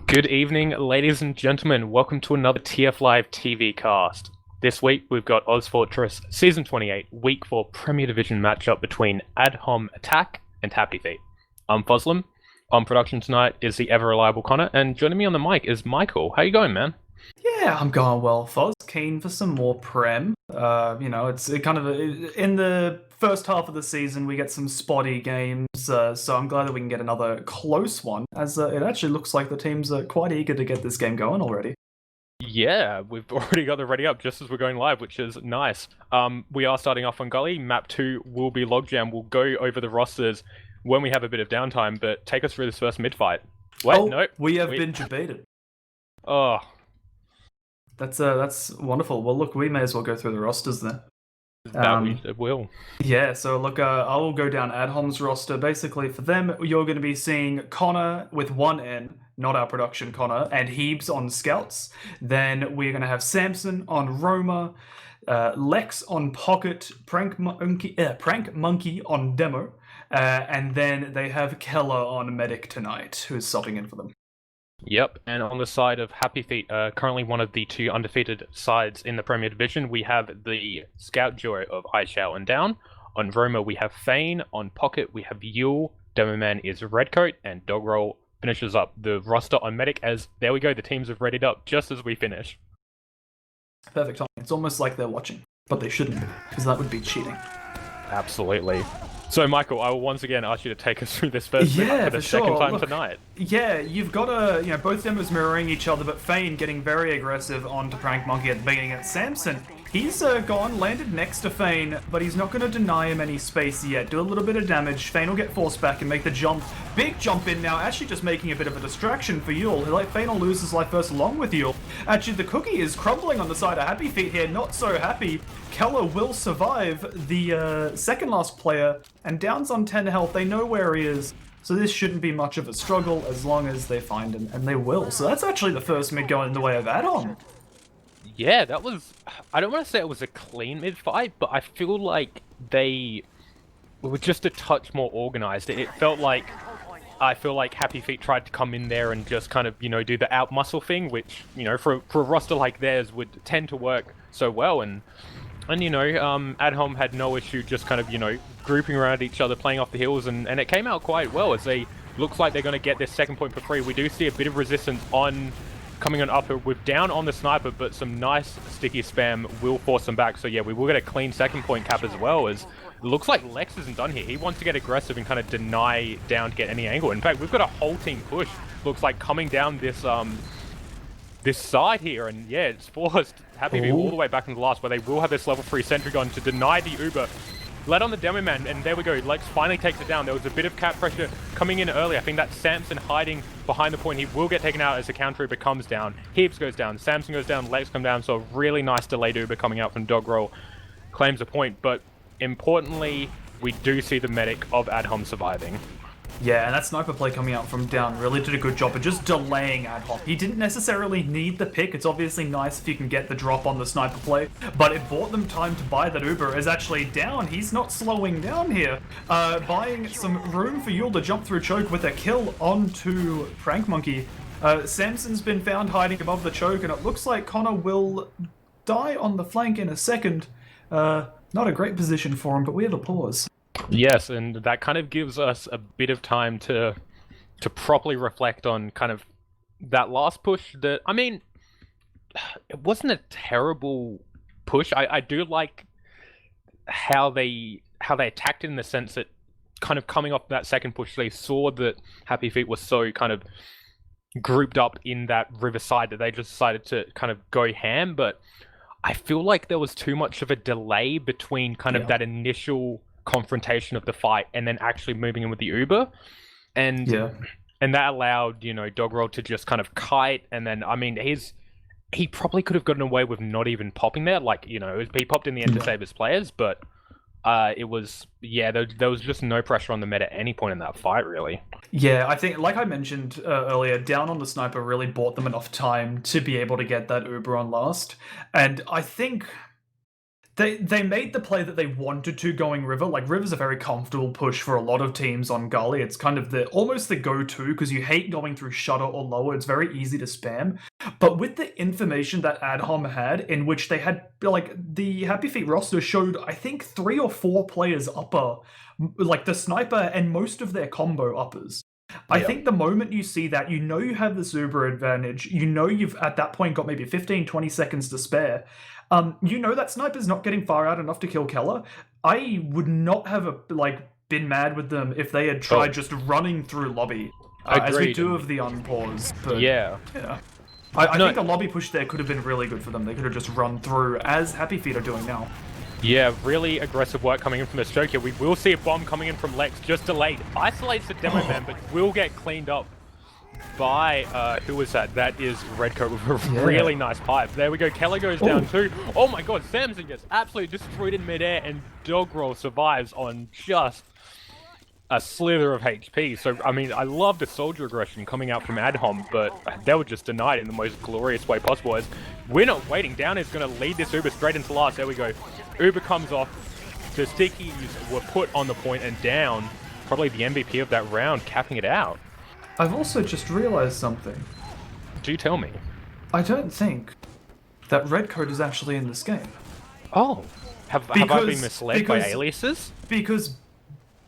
Good evening, ladies and gentlemen. Welcome to another TF Live TV cast. This week we've got ozfortress Season 28, Week 4 Premier Division matchup between Adhom Attack and Happy Feet. I'm Fozzlm. On production tonight is the ever-reliable Connor, and joining me on the mic is Michael. How you going, man? Yeah, I'm going well, Foz. Keen for some more Prem. It's in the first half of the season we get some spotty games, so I'm glad that we can get another close one, as it actually looks like the teams are quite eager to get this game going already. Yeah, we've already got the ready up just as we're going live, which is nice. We are starting off on Gully. Map 2 will be Logjam. We'll go over the rosters when we have a bit of downtime, but take us through this first mid-fight. Wait, no. We have been debated. Oh, That's wonderful. Well, look, we may as well go through the rosters then. that we will. Yeah, so look, I will go down Adhom's roster. Basically, for them, you're going to be seeing Connor with one N, not our production Connor, and Heebs on Scouts. Then we're going to have Samson on Roma, Lex on Pocket, Prank Monkey on Demo, and then they have Keller on Medic tonight, who's subbing in for them. Yep, and on the side of Happy Feet, currently one of the two undefeated sides in the Premier Division, we have the Scout duo of Aishao and Down. On Roma, we have Fane. On Pocket, we have Yule. Demoman is Redcoat, and Dogroll finishes up the roster on Medic as, there we go, the teams have readied up just as we finish. Perfect time. It's almost like they're watching, but they shouldn't, because that would be cheating. Absolutely. So, Michael, I will once again ask you to take us through this first minute for the second time tonight. Yeah, you've got both demos mirroring each other, but Fane getting very aggressive onto Prank Monkey at the beginning. At Samson, he's landed next to Fane, but he's not going to deny him any space yet. Do a little bit of damage. Fane will get forced back and make the jump. Big jump in now, actually just making a bit of a distraction for Yule. Fane will lose his life first along with Yule. Actually, the cookie is crumbling on the side of Happy Feet here. Not so happy. Keller will survive the second last player, and Down's on 10 health. They know where he is. So this shouldn't be much of a struggle as long as they find him, and they will. So that's actually the first mid going in the way of Adhom. Yeah, that was... I don't want to say it was a clean mid-fight, but I feel like they were just a touch more organized. It felt like... I feel like Happy Feet tried to come in there and just kind of, do the out-muscle thing, which, for a roster like theirs would tend to work so well, and Adhom had no issue just kind of, grouping around each other, playing off the heels, and it came out quite well as they looks like they're going to get this second point for free. We do see a bit of resistance coming on upper with Down on the sniper, but some nice sticky spam will force them back. So yeah, we will get a clean second point cap as well, as it looks like Lex isn't done here. He wants to get aggressive and kind of deny Down to get any angle. In fact, we've got a whole team push, looks like, coming down this side here, and yeah, it's forced Happy Feet all the way back into the last, where they will have this level 3 sentry gun to deny the Uber. Led on the demo man, and there we go. Lex finally takes it down. There was a bit of cap pressure coming in early. I think that's Samson hiding behind the point. He will get taken out as the counter Uber comes down. Heaps goes down, Samson goes down, Lex comes down. So a really nice delayed Uber coming out from Dogroll claims a point. But importantly, we do see the medic of Adhom surviving. Yeah, and that sniper play coming out from Down really did a good job of just delaying Adhom. He didn't necessarily need the pick. It's obviously nice if you can get the drop on the sniper play, but it bought them time to buy that Uber, as actually Down, he's not slowing down here. Buying some room for Yule to jump through choke with a kill onto Prank Monkey. Samson's been found hiding above the choke, and it looks like Connor will die on the flank in a second. Not a great position for him, but we have a pause. Yes, and that kind of gives us a bit of time to properly reflect on kind of that last push. That, I mean, it wasn't a terrible push. I do like how they attacked it, in the sense that kind of coming off that second push, they saw that Happy Feet was so kind of grouped up in that riverside that they just decided to kind of go ham. But I feel like there was too much of a delay between kind of that initial confrontation of the fight and then actually moving in with the Uber, and that allowed Dogroll to just kind of kite, and then I mean he probably could have gotten away with not even popping there, like he popped in the end to save his players, but it was there was just no pressure on the meta at any point in that fight, really. Yeah, I think, like I mentioned earlier, Down on the sniper really bought them enough time to be able to get that Uber on last, and I think They made the play that they wanted to going River. Like, River's a very comfortable push for a lot of teams on Gully. It's kind of almost the go-to because you hate going through Shutter or Lower. It's very easy to spam. But with the information that Adhom had, in which they had, like, the Happy Feet roster showed, I think, 3 or 4 players upper, like the sniper and most of their combo uppers. I think the moment you see that, you know you have this uber advantage. You know you've, at that point, got maybe 15, 20 seconds to spare. You know that sniper's not getting far out enough to kill Keller. I would not have been mad with them if they had tried just running through lobby, as we do of the unpause. But, yeah. I think a lobby push there could have been really good for them. They could have just run through, as Happy Feet are doing now. Yeah, really aggressive work coming in from the Stoke here. We will see a bomb coming in from Lex, just delayed. Isolates the demo man, but will get cleaned up by, who was that? That is Redcoat with a really nice pipe. There we go, Keller goes down too. Oh my god, Samson gets absolutely destroyed in midair, and Doggerel survives on just a slither of HP. So, I mean, I love the soldier aggression coming out from Adhom, but they were just denied in the most glorious way possible, as we're not waiting. Down is going to lead this Uber straight into last. There we go. Uber comes off. The stickies were put on the point, and Down, probably the MVP of that round, capping it out. I've also just realized something. Do tell me. I don't think that Redcoat is actually in this game. Oh. Have I been misled by aliases? Because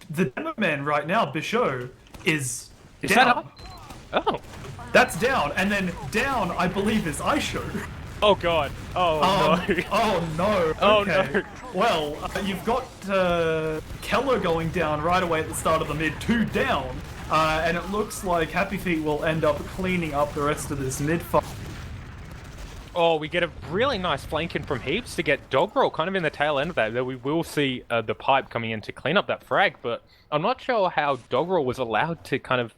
the demo man right now, Bichot, is down. That up? Oh. That's Down, and then Down, I believe, is Aisho. Oh god. Oh no. Oh no. Oh okay. no. Well, you've got Keller going down right away at the start of the mid, 2 down, and it looks like Happy Feet will end up cleaning up the rest of this mid fight. Oh, we get a really nice flanking from Heaps to get Doggerel kind of in the tail end of that. Though we will see the pipe coming in to clean up that frag, but I'm not sure how Doggerel was allowed to kind of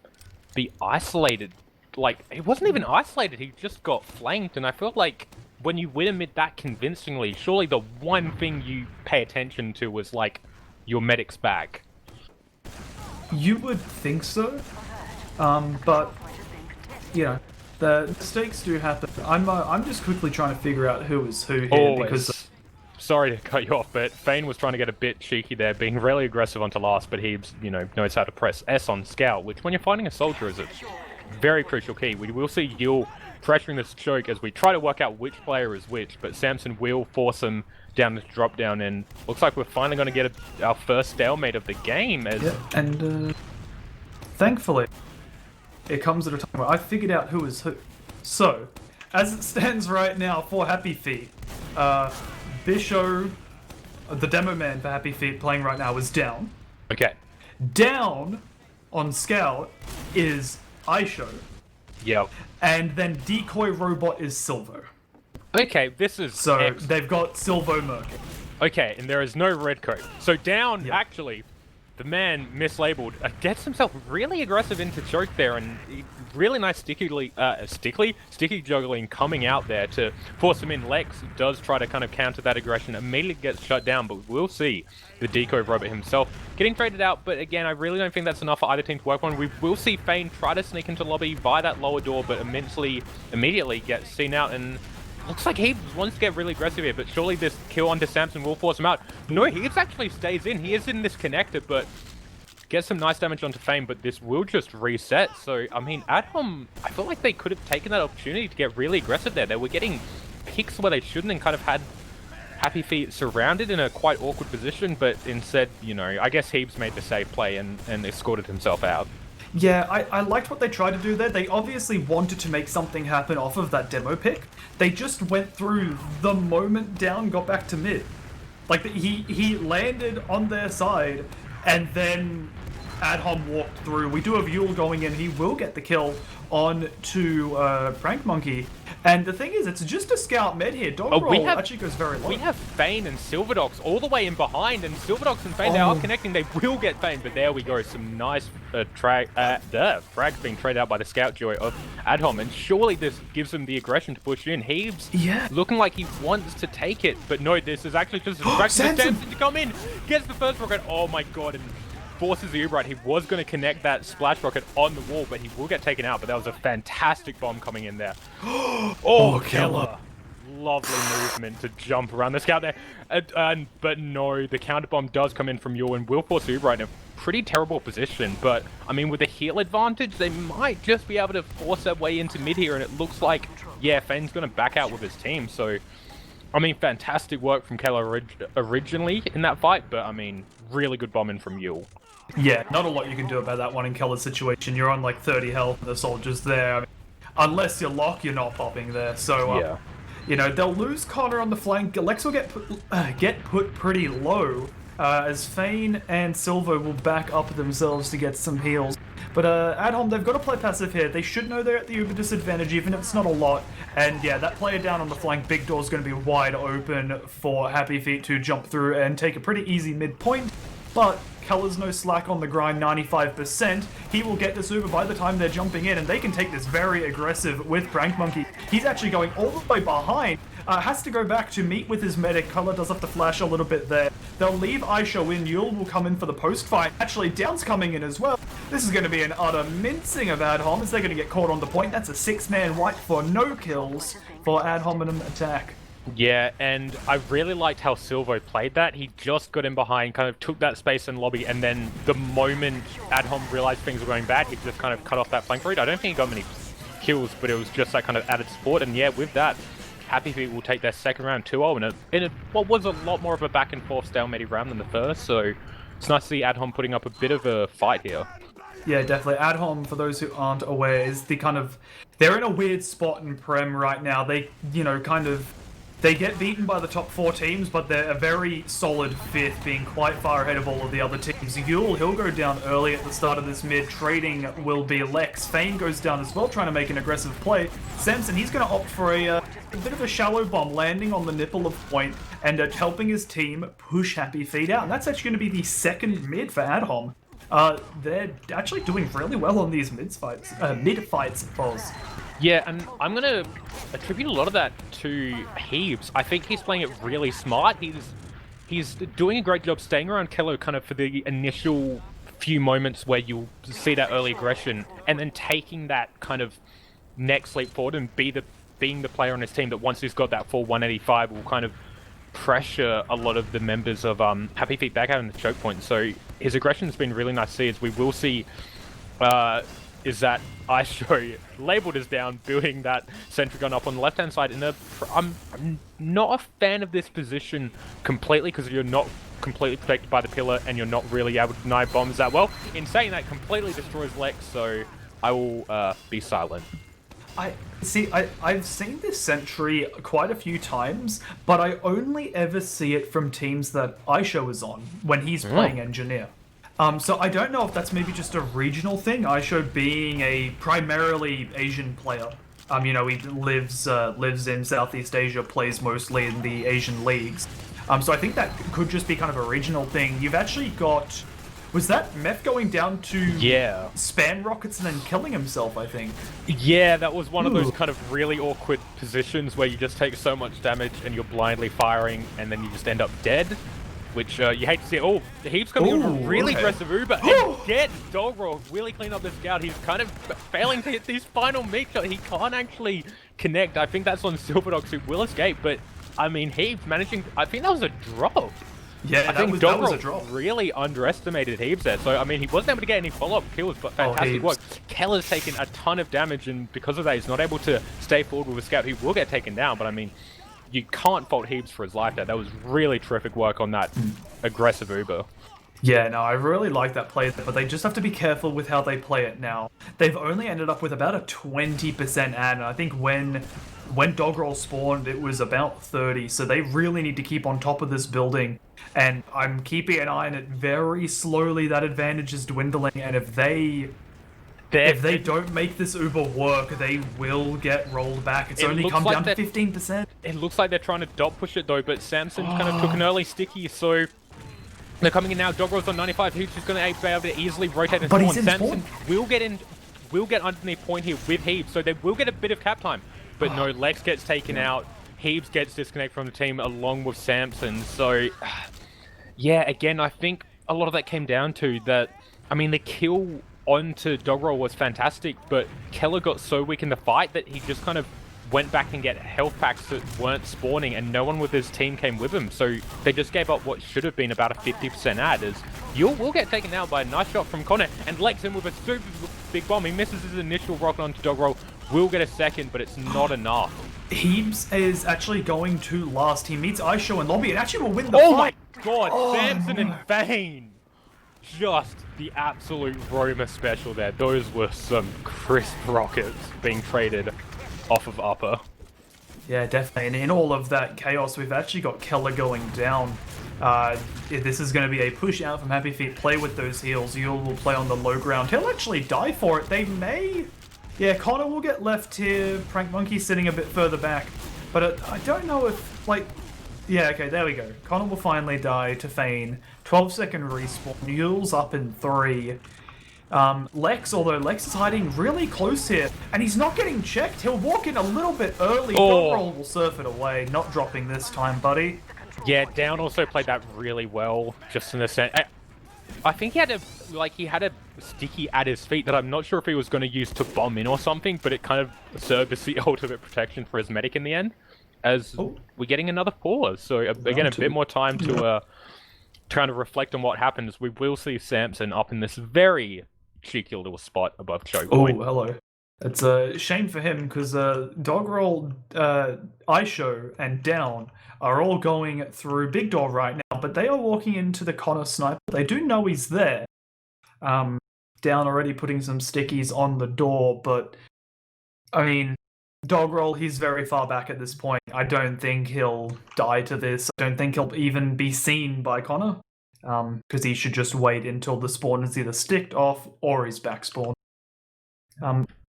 be isolated. Like, he wasn't even isolated, he just got flanked, and I feel like when you win amid that convincingly, surely the one thing you pay attention to was, like, your medic's back. You would think so, but, you know, the mistakes do happen. I'm just quickly trying to figure out who is who here, because... Sorry to cut you off, but Fane was trying to get a bit cheeky there, being really aggressive onto last, but he, you know, knows how to press S on Scout, which when you're fighting a soldier is a very crucial key. We will see Yul pressuring this choke as we try to work out which player is which, but Samson will force him down this drop down, and looks like we're finally going to get our first stalemate of the game. As... Yeah, and thankfully, it comes at a time where I figured out who is who. So, as it stands right now for Happy Feet, Bichot, the demo man for Happy Feet playing right now, is Down. Okay. Down on Scout is Aisho. Yep. And then Decoy Robot is Silvo. Okay, this is... So, they've got Silvo Merc. Okay, and there is no Redcoat. So Down, actually, the man mislabeled, gets himself really aggressive into choke there, and really nice sticky juggling coming out there to force him in. Lex does try to kind of counter that aggression, immediately gets shut down, but we'll see the Decoy Robot himself getting traded out. But again, I really don't think that's enough for either team to work on. We will see Fane try to sneak into lobby by that lower door, but immediately gets seen out, and looks like he wants to get really aggressive here, but surely this kill onto Samson will force him out. No, Heaves actually stays in. He is in this connector, but gets some nice damage onto Fame, but this will just reset. So, I mean, Adhom, I feel like they could have taken that opportunity to get really aggressive there. They were getting picks where they shouldn't and kind of had Happy Feet surrounded in a quite awkward position, but instead, you know, I guess Heaves made the safe play and escorted himself out. Yeah, I liked what they tried to do there. They obviously wanted to make something happen off of that demo pick. They just went through the moment Down got back to mid. Like, he landed on their side, and then Adhom walked through. We do have Yule going in. He will get the kill on to Prank Monkey. And the thing is, it's just a scout med here. Dog roll actually goes very low. We have Fane and Silverdox all the way in behind, and Silverdox and Fane, they are connecting. They will get Fane, but there we go. Some nice frags being traded out by the scout duo of Adhom, and surely this gives him the aggression to push in. Heaves looking like he wants to take it, but no, this is actually just a distraction for Samson to come in. Gets the first rocket. Oh my god, and forces the Uber out. He was going to connect that splash rocket on the wall, but he will get taken out. But that was a fantastic bomb coming in there. Oh, Keller. lovely movement to jump around the scout there. But no, the counter bomb does come in from Yul, and will force Uber in a pretty terrible position. But, I mean, with the heal advantage, they might just be able to force their way into mid here, and it looks like, yeah, Fane's going to back out with his team. So, I mean, fantastic work from Keller originally in that fight, but, I mean, really good bombing from Yul. Yeah, not a lot you can do about that one in Keller's situation. You're on like 30 health, the soldier's there. I mean, unless you lock, you're not popping there. So, Yeah. you know, they'll lose Connor on the flank. Lex will get put pretty low, as Fane and Silvo will back up themselves to get some heals. But Adhom, they've got to play passive here. They should know they're at the Uber disadvantage, even if it's not a lot. And yeah, that player down on the flank, Big Door's going to be wide open for Happy Feet to jump through and take a pretty easy midpoint. But Keller's no slack on the grind, 95%. He will get this Uber by the time they're jumping in, and they can take this very aggressive with Prank Monkey. He's actually going all the way behind. Has to go back to meet with his medic. Color does have to flash a little bit there. They'll leave Aisha in. Yul will come in for the post-fight. Actually, Down's coming in as well. This is going to be an utter mincing of Adhom as they're going to get caught on the point. That's a 6-man wipe for no kills for Ad Hominem attack. Yeah, and I really liked how Silvo played that. He just got in behind, kind of took that space in lobby, and then the moment Adhom realized things were going bad, he just kind of cut off that flank read. I don't think he got many kills, but it was just that kind of added support. And yeah, with that, Happy Feet will take their second round 2-0 in what was a lot more of a back and forth stalemate round than the first. So it's nice to see Adhom putting up a bit of a fight here. Yeah, definitely. Adhom, for those who aren't aware, is the kind of... They're in a weird spot in Prem right now. They, you know, kind of... They get beaten by the top 4 teams, but they're a very solid 5th, being quite far ahead of all of the other teams. Yul, he'll go down early at the start of this mid. Trading will be Lex. Fane goes down as well, trying to make an aggressive play. Samson, he's going to opt for a bit of a shallow bomb, landing on the nipple of point, and helping his team push Happy Feet out. And that's actually going to be the second mid for Adhom. They're actually doing really well on these mid-fights, Foz. Yeah, and I'm going to attribute a lot of that to Heaves. I think he's playing it really smart. He's doing a great job staying around Kello kind of for the initial few moments where you'll see that early aggression, and then taking that kind of next leap forward and being the player on his team that once he's got that full 185 will kind of pressure a lot of the members of Happy Feet back out in the choke point. So his aggression's been really nice to see, as we will see is that Aisho labeled as down, building that sentry gun up on the left-hand side. I'm not a fan of this position completely, because you're not completely protected by the pillar and you're not really able to deny bombs that well. In saying that, completely destroys Lex, so I will be silent. I've seen this sentry quite a few times, but I only ever see it from teams that Aisho is on when he's playing engineer. So I don't know if that's maybe just a regional thing. Aisho being a primarily Asian player. You know, he lives in Southeast Asia, plays mostly in the Asian leagues. So I think that could just be kind of a regional thing. You've actually got... Was that Meth going down to span rockets and then killing himself, I think? Yeah, that was one of those kind of really awkward positions where you just take so much damage and you're blindly firing and then you just end up dead. Which you hate to see. Oh, Heaps coming in with a really aggressive Uber. And get Dogro really clean up the scout. He's kind of failing to hit these final meat shot. He can't actually connect. I think that's on Silverdogs, who will escape. But, I mean, Heaps managing... I think that was a drop. Yeah, that was a drop. Really underestimated Heaps there. So, I mean, he wasn't able to get any follow-up kills, but fantastic work. Keller's taken a ton of damage, and because of that, he's not able to stay forward with a scout. He will get taken down, but, I mean... You can't fault Heaps for his life there. That was really terrific work on that aggressive Uber. Yeah, no, I really like that play, but they just have to be careful with how they play it now. They've only ended up with about a 20% ad, and I think when Dogroll spawned, it was about 30, so they really need to keep on top of this building. And I'm keeping an eye on it very slowly. That advantage is dwindling, and if they don't make this Uber work, they will get rolled back. It's only come down to 15%. It looks like they're trying to dot push it though, but Samson kind of took an early sticky, so they're coming in now. Dogrow's on 95. He's just going to be able to easily rotate and spawn. Samson will get underneath point here with Heaps, so they will get a bit of cap time. But no, Lex gets taken out. Heaps gets disconnected from the team along with Samson. So, yeah, again, I think a lot of that came down to that. I mean, the kill onto Dogroll was fantastic, but Keller got so weak in the fight that he just kind of went back and get health packs that weren't spawning, and no one with his team came with him. So they just gave up what should have been about a 50% ad. As Yule will get taken out by a nice shot from Connor, and Lex in with a super big bomb. He misses his initial rocket onto Doggerel. Will get a second, but it's not enough. Heebs is actually going to last. He meets Aisho in lobby and actually will win the Oh fight. my god, Samson and Vayne! Just the absolute Roma special there. Those were some crisp rockets being traded off of upper. Yeah, definitely. And in all of that chaos, we've actually got Keller going down. This is going to be a push out from Happy Feet. Play with those heals. Yule will play on the low ground. He'll actually die for it. They may... Yeah, Connor will get left here. Prank Monkey sitting a bit further back. But I don't know if, like... Yeah, okay, there we go. Connor will finally die to Fane. 12-second respawn. Yule's up in 3. Lex, although Lex is hiding really close here, and he's not getting checked. He'll walk in a little bit early. Doggerel will surf it away. Not dropping this time, buddy. Yeah, Down also played that really well, just in the sense... I think he had a sticky at his feet that I'm not sure if he was going to use to bomb in or something, but it kind of served as the ultimate protection for his medic in the end. As we're getting another pause, so again, a bit more time to trying to reflect on what happens. We will see Samson up in this very cheeky little spot above choke point. Oh, hello. It's a shame for him because Doggerel, Aisho, and Down are all going through Big Door right now, but they are walking into the Connor sniper. They do know he's there. Down already putting some stickies on the door, but I mean, Doggerel, he's very far back at this point. I don't think he'll die to this. I don't think he'll even be seen by Connor, because he should just wait until the spawn is either sticked off or he's back spawn.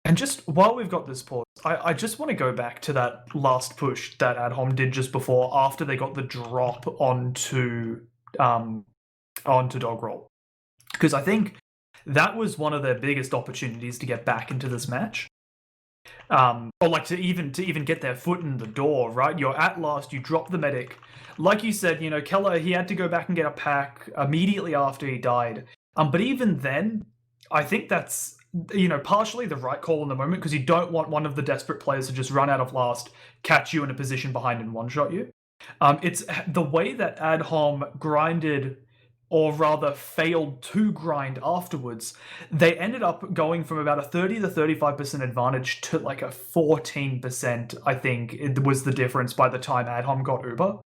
And just while we've got this pause, I just want to go back to that last push that Adhom did just before, after they got the drop onto Doggerel. Because I think that was one of their biggest opportunities to get back into this match. Or like to even get their foot in the door, right? You're at last, you drop the medic. Like you said, Keller, he had to go back and get a pack immediately after he died. But even then, I think that's, partially the right call in the moment, because you don't want one of the desperate players to just run out of last, catch you in a position behind and one-shot you. It's the way that Adhom grinded, or rather failed to grind afterwards. They ended up going from about a 30 to 35% advantage to like a 14%, I think it was the difference by the time Adhom got Uber.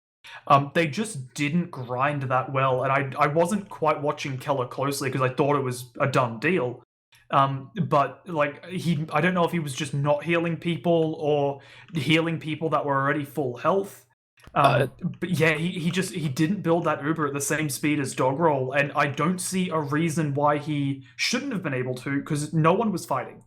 They just didn't grind that well, and I wasn't quite watching Keller closely because I thought it was a done deal. But like I don't know if he was just not healing people or healing people that were already full health. But yeah, he didn't build that Uber at the same speed as Doggerel, and I don't see a reason why he shouldn't have been able to, because no one was fighting.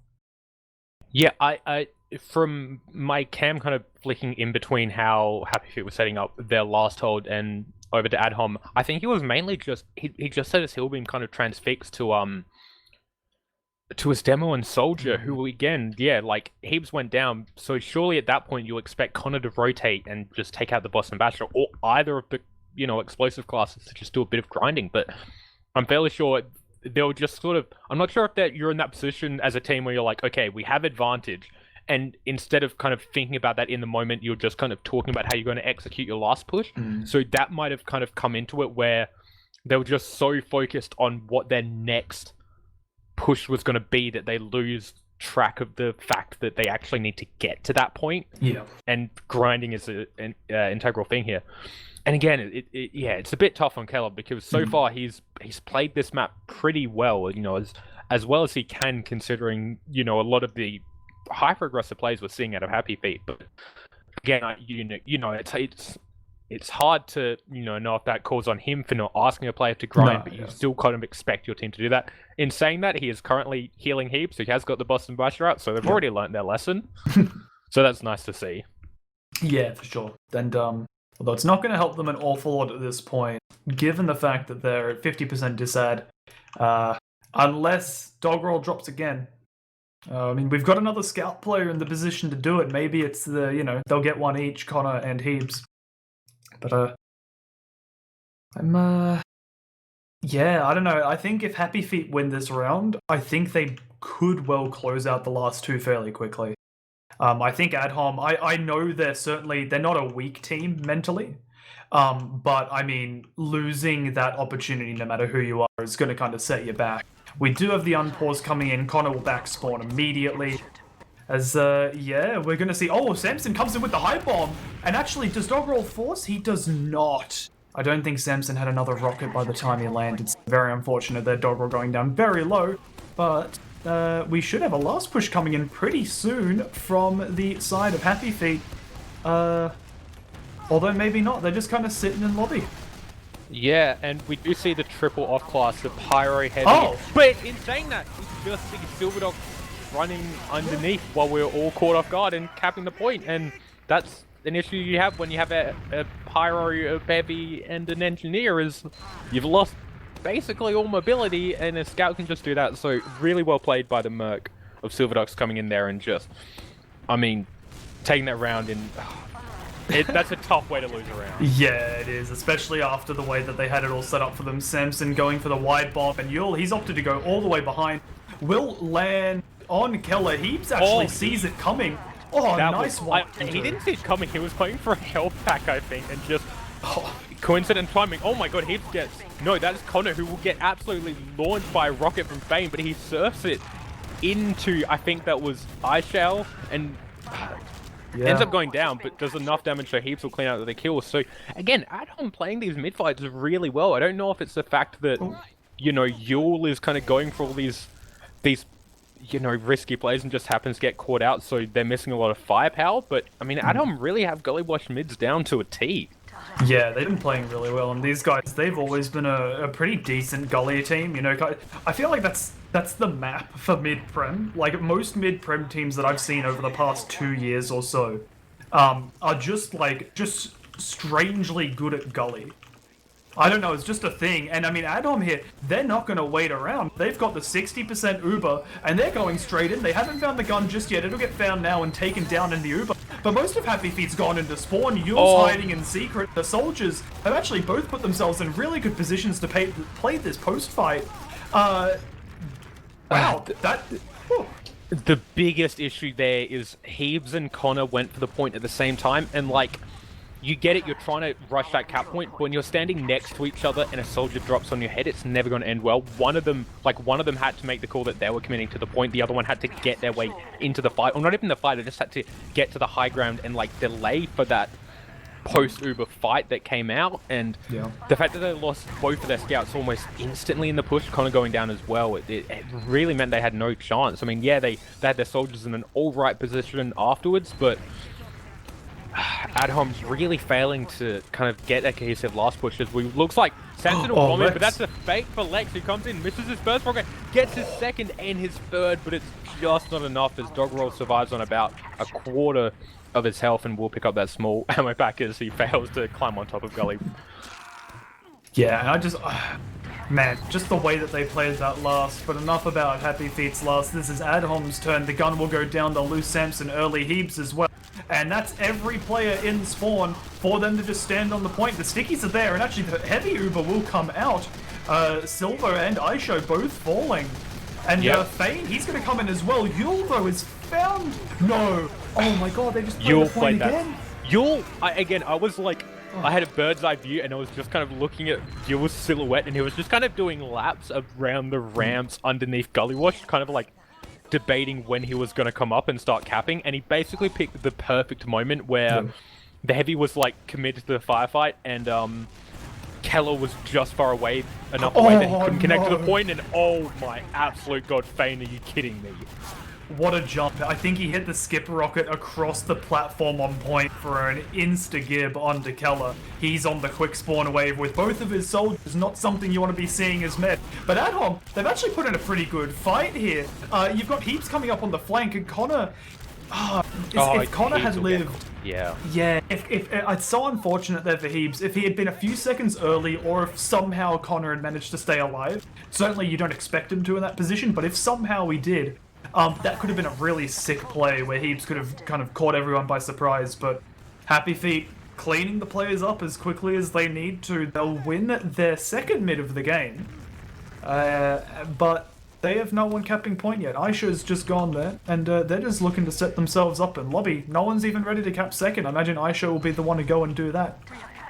Yeah, I from my cam kind of flicking in between how Happy Feet was setting up their last hold and over to Adhom, I think he was mainly just he just set his heal beam kind of transfixed to his demo and Soldier, who again, yeah, like Heaps went down, so surely at that point you expect Connor to rotate and just take out the boss and Bachelor, or either of the explosive classes to just do a bit of grinding. But I'm fairly sure they'll just sort of, I'm not sure if you're in that position as a team where you're like, okay, we have advantage, and instead of kind of thinking about that in the moment, you're just kind of talking about how you're going to execute your last push. So that might have kind of come into it where they were just so focused on what their next push was going to be that they lose track of the fact that they actually need to get to that point. Yeah. And grinding is an integral thing here. And again, it's a bit tough on Keller because so far he's played this map pretty well, as well as he can, considering a lot of the hyper aggressive plays we're seeing out of Happy Feet. But again, it's hard to know if that calls on him for not asking a player to grind, but you still kind of expect your team to do that. In saying that, he is currently healing Heaps, so he has got the Boston Basher out, so they've already learned their lesson. So that's nice to see. Yeah, for sure. And although it's not going to help them an awful lot at this point, given the fact that they're at 50% disad, unless Doggerel drops again. I mean, we've got another scout player in the position to do it. Maybe it's they'll get one each, Connor and Heaps. But yeah, I don't know. I think if Happy Feet win this round, I think they could well close out the last two fairly quickly. I think Adhom, I know they're not a weak team mentally. But I mean, losing that opportunity, no matter who you are, is going to kind of set you back. We do have the unpause coming in. Connor will back spawn immediately. As, yeah, we're going to see... Oh, Samson comes in with the high bomb. And actually, does Doggerel force? He does not. I don't think Samson had another rocket by the time he landed. It's very unfortunate that Doggerel going down very low. But we should have a last push coming in pretty soon from the side of Happy Feet. Although maybe not. They're just kind of sitting in lobby. Yeah, and we do see the triple off class, the Pyro Heavy. Oh! But in saying that, we just see Silverdog running underneath while we're all caught off guard and capping the point, and that's an issue you have when you have a Pyro, a Heavy, and an Engineer, is you've lost basically all mobility, and a Scout can just do that. So really well played by the Merc of Silverdogs coming in there and just, I mean, taking that round in... that's a tough way to lose a round. Yeah, it is, especially after the way that they had it all set up for them. Samson going for the wide bomb, and Yule, he's opted to go all the way behind. Will land on Keller. Heaps actually sees it coming. Oh, nice one. He didn't see it coming. He was going for a health pack, I think, and just coincident timing. Oh my god, Heaps gets... No, that is Connor, who will get absolutely launched by a rocket from Fame, but he surfs it into, I think that was iShell, and... ends up going down, but does enough damage so Heaps will clean out the kill. So, again, Adhom playing these mid-fights really well. I don't know if it's the fact that, you know, Yule is kind of going for all these, you know, risky plays and just happens to get caught out, so they're missing a lot of firepower. But, I mean, Adhom really have Gully Wash mids down to a T. Yeah, they've been playing really well, and these guys, they've always been a pretty decent Gully team, you know. I feel like that's the map for mid-prem. Like, most mid-prem teams that I've seen over the past 2 years or so are just strangely good at Gully. I don't know, it's just a thing. And I mean, Adhom here, they're not going to wait around. They've got the 60% Uber, and they're going straight in. They haven't found the gun just yet. It'll get found now and taken down in the Uber. But most of Happy Feet's gone into spawn. Yule's hiding in secret. The soldiers have actually both put themselves in really good positions to play this post-fight. Wow, that... Whew. The biggest issue there is Heaves and Connor went for the point at the same time, and like... You get it, you're trying to rush that cap point, but when you're standing next to each other and a soldier drops on your head, it's never going to end well. One of them had to make the call that they were committing to the point, the other one had to get their way into the fight, or not even the fight, they just had to get to the high ground and like delay for that post-Uber fight that came out, and the fact that they lost both of their scouts almost instantly in the push, Connor going down as well, it really meant they had no chance. I mean, yeah, they had their soldiers in an alright position afterwards, but... Adhom's really failing to kind of get a cohesive last push as we looks like Samson will bomb in, but that's a fake for Lex, who comes in, misses his first rocket, gets his second and his third, but it's just not enough as Doggerel survives on about a quarter of his health and will pick up that small ammo pack as he fails to climb on top of Gully. Yeah, and I just... man, just the way that they played that last, but enough about Happy Feet's last. This is Adhom's turn. The gun will go down. They'll lose Samson early. Heaps as well. And that's every player in spawn for them to just stand on the point. The stickies are there, and actually the heavy Uber will come out. Silver and Aisho both falling. And Fane, he's going to come in as well. Yule, though, is found. No. Oh my god, they just played the point again. Yule, I was like... I had a bird's eye view and I was just kind of looking at Yule's silhouette, and he was just kind of doing laps around the ramps underneath Gully Wash, kind of like debating when he was going to come up and start capping, and he basically picked the perfect moment where the heavy was like committed to the firefight, and Keller was just far away, enough away that he couldn't connect to the point, and oh my absolute god, Fane, are you kidding me? What a jump. I think he hit the skip rocket across the platform on point for an insta-gib onto Keller. He's on the quick spawn wave with both of his soldiers, not something you want to be seeing as med. But Adhom, they've actually put in a pretty good fight here. You've got Heaps coming up on the flank, and Connor... if Connor had lived... Yeah, it's so unfortunate there for Heaps. If he had been a few seconds early, or if somehow Connor had managed to stay alive, certainly you don't expect him to in that position, but if somehow he did... that could have been a really sick play where Heaps could have kind of caught everyone by surprise, but Happy Feet cleaning the players up as quickly as they need to. They'll win their second mid of the game, but They have no one capping point yet. Aisha's just gone there, and they're just looking to set themselves up in lobby. No one's even ready to cap second. I imagine Aisha will be the one to go and do that.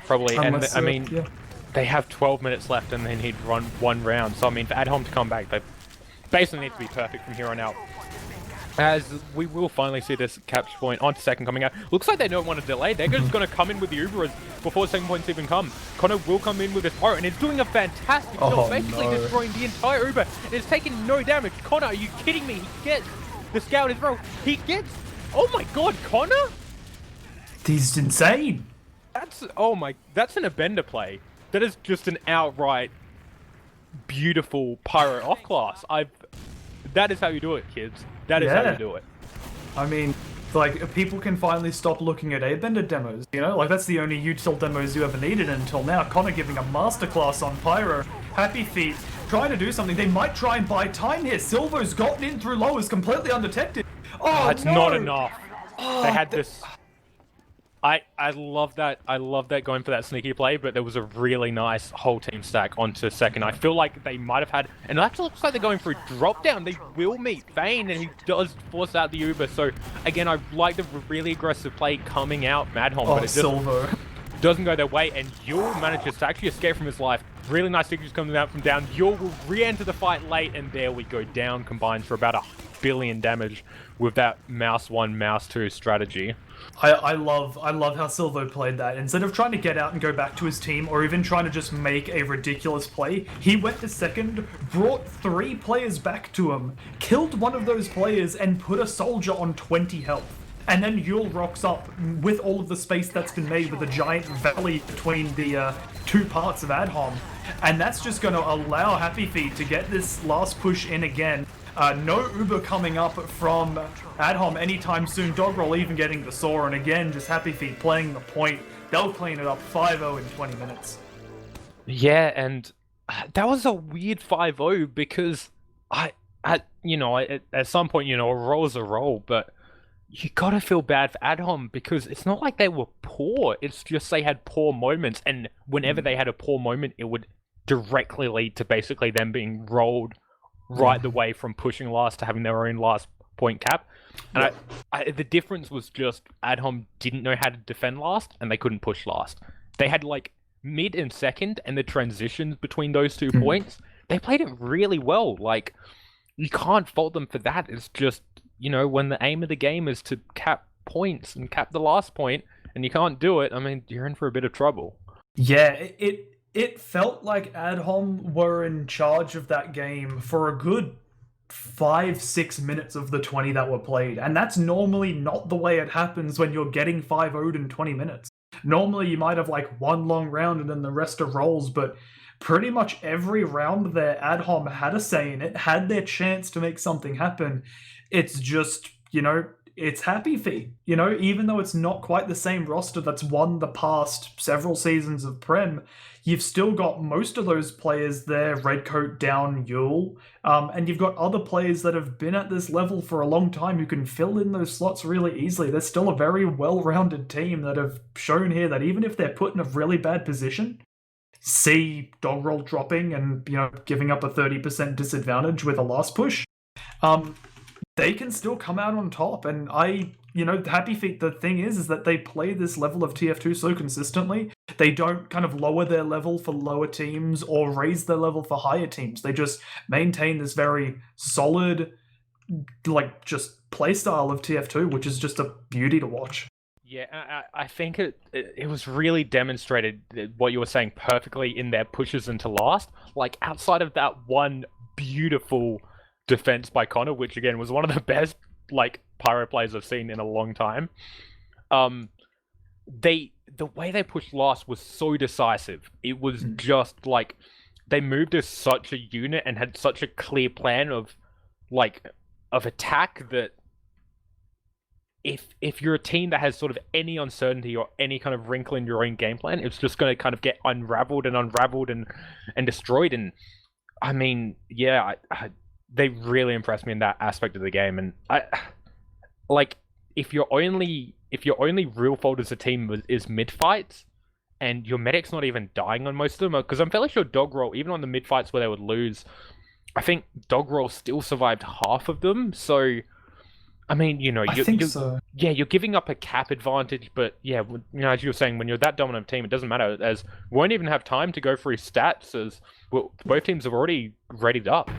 Probably, Unless, and I mean, yeah. they have 12 minutes left and then he'd run one round. So I mean, for Adhom to come back, they basically need to be perfect from here on out. As we will finally see this capture point onto second coming out. Looks like they don't want to delay. They're just going to come in with the Uber before second points even come. Connor will come in with his pyro and he's doing a fantastic job, basically destroying the entire Uber. And it's taking no damage. Connor, are you kidding me? He gets the scout as well. He gets... Oh my god, Connor? He's insane. That's... Oh my... That's an Abender play. That is just an outright beautiful pyro off class. That is how you do it, kids. That is how you do it. I mean, like, people can finally stop looking at Airbender demos, you know? Like, that's the only util demos you ever needed until now. Connor giving a masterclass on Pyro. Happy Feet trying to do something. They might try and buy time here. Silvo's gotten in through low, is completely undetected. Oh, that's not enough. They had this... I love that. I love that going for that sneaky play, but there was a really nice whole team stack onto second. I feel like they might have had, and it actually looks like they're going for a drop down. They will meet Vayne, and he does force out the Uber. So again, I like the really aggressive play coming out Madhom, but it just doesn't go their way. And Yul manages to actually escape from his life. Really nice signatures coming out from down. Yul will re-enter the fight late, and there we go. Down combined for about 1 billion damage with that mouse 1, mouse 2 strategy. I love how Silvo played that. Instead of trying to get out and go back to his team, or even trying to just make a ridiculous play, he went to second, brought 3 players back to him, killed one of those players, and put a soldier on 20 health. And then Yul rocks up with all of the space that's been made with a giant valley between the 2 parts of Adhom. And that's just going to allow Happy Feet to get this last push in again. No Uber coming up from Adhom anytime soon. Dogroll even getting the saw, and again, just Happy Feet playing the point. They'll clean it up 5-0 in 20 minutes. Yeah, and that was a weird 5-0 because at some point, a roll's a roll, but you gotta feel bad for Adhom because it's not like they were poor. It's just they had poor moments, and whenever they had a poor moment, it would directly lead to basically them being rolled right the way from pushing last to having their own last point cap. And the difference was just Adhom didn't know how to defend last, and they couldn't push last. They had like mid and second, and the transitions between those 2 points, they played it really well. Like, you can't fault them for that. It's just, when the aim of the game is to cap points and cap the last point, and you can't do it, I mean, you're in for a bit of trouble. Yeah, it felt like Adhom were in charge of that game for a good 5-6 minutes of the 20 that were played. And that's normally not the way it happens when you're getting 5-0'd in 20 minutes. Normally you might have like 1 long round and then the rest are rolls, but pretty much every round there, Adhom had a say in it, had their chance to make something happen. It's just, it's Happy Feet. Even though it's not quite the same roster that's won the past several seasons of Prem, you've still got most of those players there, Redcoat, Down, Yule, and you've got other players that have been at this level for a long time who can fill in those slots really easily. They're still a very well-rounded team that have shown here that even if they're put in a really bad position, see Dogroll dropping and, giving up a 30% disadvantage with a last push, they can still come out on top. And Happy Feet, the thing is that they play this level of TF2 so consistently. They don't kind of lower their level for lower teams or raise their level for higher teams. They just maintain this very solid, just playstyle of TF2, which is just a beauty to watch. Yeah, I think it was really demonstrated what you were saying perfectly in their pushes into last. Like, outside of that one beautiful defense by Connor, which again was one of the best pyro plays I've seen in a long time. The way they pushed last was so decisive. It was just like they moved as such a unit and had such a clear plan of attack that if you're a team that has sort of any uncertainty or any kind of wrinkle in your own game plan, it's just going to kind of get unraveled and destroyed. And I mean, yeah, they really impressed me in that aspect of the game. And if your only real fault as a team is mid fights, and your medic's not even dying on most of them, because I'm fairly sure Dogroll, even on the mid fights where they would lose, I think Doggerel still survived half of them, so I mean, you know, I think so. yeah, you're giving up a cap advantage, but yeah, you know, as you were saying, when you're that dominant team, it doesn't matter, as we won't even have time to go through stats, as well, both teams have already readied up.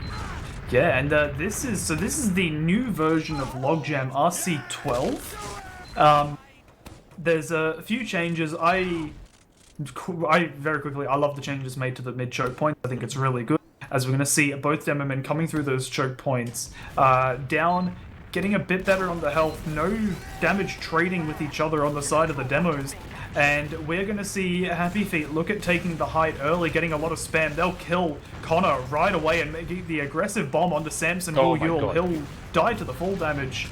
Yeah, and this is the new version of Logjam RC12. There's a few changes. I very quickly, I love the changes made to the mid choke point. I think it's really good, as we're going to see both Demomen coming through those choke points, down, getting a bit better on the health, no damage trading with each other on the side of the demos. And we're going to see Happy Feet look at taking the height early, getting a lot of spam. They'll kill Connor right away and make the aggressive bomb onto Samson. Oh my God. He'll die to the full damage.